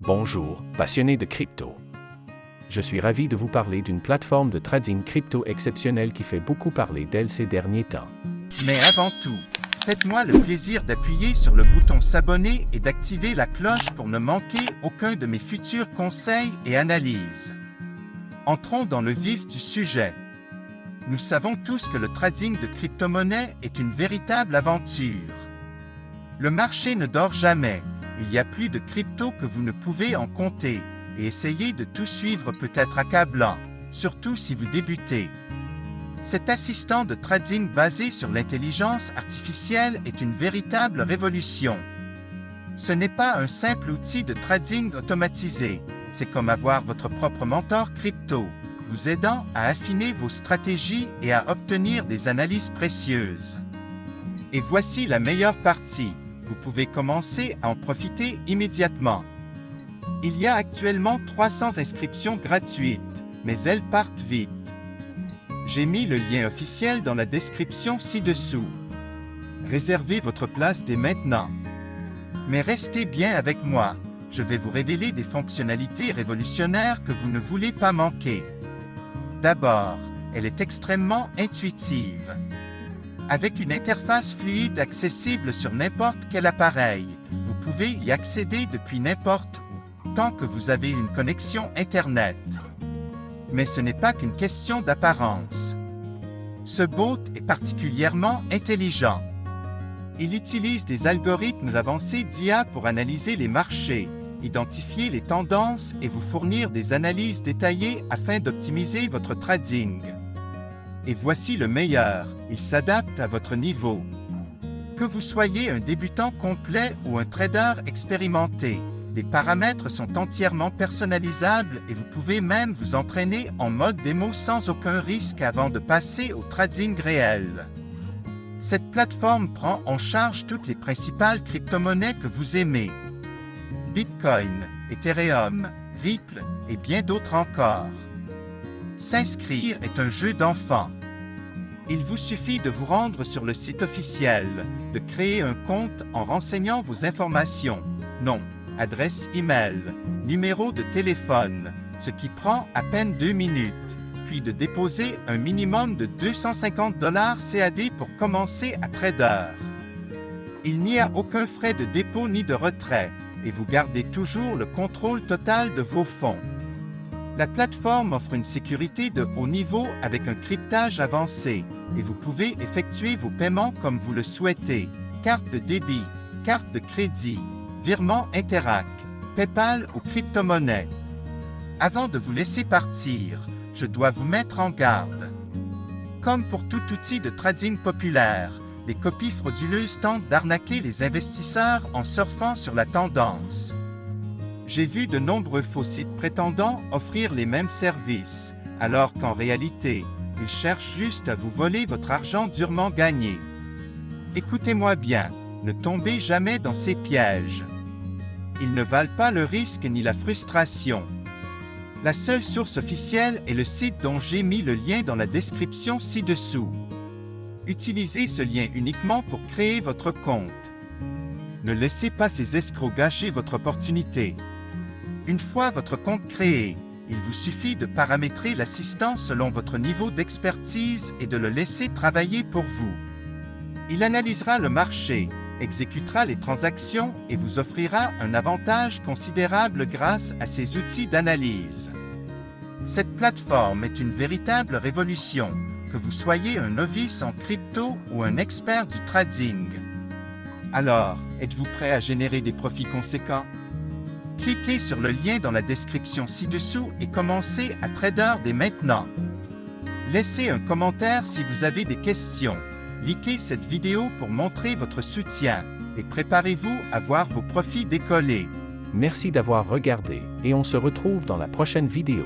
Bonjour, passionnés de crypto. Je suis ravi de vous parler d'une plateforme de trading crypto exceptionnelle qui fait beaucoup parler d'elle ces derniers temps. Mais avant tout, faites-moi le plaisir d'appuyer sur le bouton s'abonner et d'activer la cloche pour ne manquer aucun de mes futurs conseils et analyses. Entrons dans le vif du sujet. Nous savons tous que le trading de crypto-monnaies est une véritable aventure. Le marché ne dort jamais. Il y a plus de crypto que vous ne pouvez en compter, et essayer de tout suivre peut être accablant, surtout si vous débutez. Cet assistant de trading basé sur l'intelligence artificielle est une véritable révolution. Ce n'est pas un simple outil de trading automatisé, c'est comme avoir votre propre mentor crypto, vous aidant à affiner vos stratégies et à obtenir des analyses précieuses. Et voici la meilleure partie. Vous pouvez commencer à en profiter immédiatement. Il y a actuellement 300 inscriptions gratuites, mais elles partent vite. J'ai mis le lien officiel dans la description ci-dessous. Réservez votre place dès maintenant. Mais restez bien avec moi, je vais vous révéler des fonctionnalités révolutionnaires que vous ne voulez pas manquer. D'abord, elle est extrêmement intuitive. Avec une interface fluide accessible sur n'importe quel appareil, vous pouvez y accéder depuis n'importe où, tant que vous avez une connexion Internet. Mais ce n'est pas qu'une question d'apparence. Ce bot est particulièrement intelligent. Il utilise des algorithmes avancés d'IA pour analyser les marchés, identifier les tendances et vous fournir des analyses détaillées afin d'optimiser votre trading. Et voici le meilleur, il s'adapte à votre niveau. Que vous soyez un débutant complet ou un trader expérimenté, les paramètres sont entièrement personnalisables et vous pouvez même vous entraîner en mode démo sans aucun risque avant de passer au trading réel. Cette plateforme prend en charge toutes les principales crypto-monnaies que vous aimez. Bitcoin, Ethereum, Ripple et bien d'autres encore. S'inscrire est un jeu d'enfant. Il vous suffit de vous rendre sur le site officiel, de créer un compte en renseignant vos informations, nom, adresse email, numéro de téléphone, ce qui prend à peine 2 minutes, puis de déposer un minimum de 250 $ CAD pour commencer à trader. Il n'y a aucun frais de dépôt ni de retrait, et vous gardez toujours le contrôle total de vos fonds. La plateforme offre une sécurité de haut niveau avec un cryptage avancé et vous pouvez effectuer vos paiements comme vous le souhaitez. Carte de débit, carte de crédit, virement Interac, PayPal ou crypto-monnaie. Avant de vous laisser partir, je dois vous mettre en garde. Comme pour tout outil de trading populaire, les copies frauduleuses tentent d'arnaquer les investisseurs en surfant sur la tendance. J'ai vu de nombreux faux sites prétendant offrir les mêmes services, alors qu'en réalité, ils cherchent juste à vous voler votre argent durement gagné. Écoutez-moi bien, ne tombez jamais dans ces pièges. Ils ne valent pas le risque ni la frustration. La seule source officielle est le site dont j'ai mis le lien dans la description ci-dessous. Utilisez ce lien uniquement pour créer votre compte. Ne laissez pas ces escrocs gâcher votre opportunité. Une fois votre compte créé, il vous suffit de paramétrer l'assistant selon votre niveau d'expertise et de le laisser travailler pour vous. Il analysera le marché, exécutera les transactions et vous offrira un avantage considérable grâce à ses outils d'analyse. Cette plateforme est une véritable révolution, que vous soyez un novice en crypto ou un expert du trading. Alors, êtes-vous prêt à générer des profits conséquents? Cliquez sur le lien dans la description ci-dessous et commencez à trader dès maintenant. Laissez un commentaire si vous avez des questions. Likez cette vidéo pour montrer votre soutien et préparez-vous à voir vos profits décoller. Merci d'avoir regardé et on se retrouve dans la prochaine vidéo.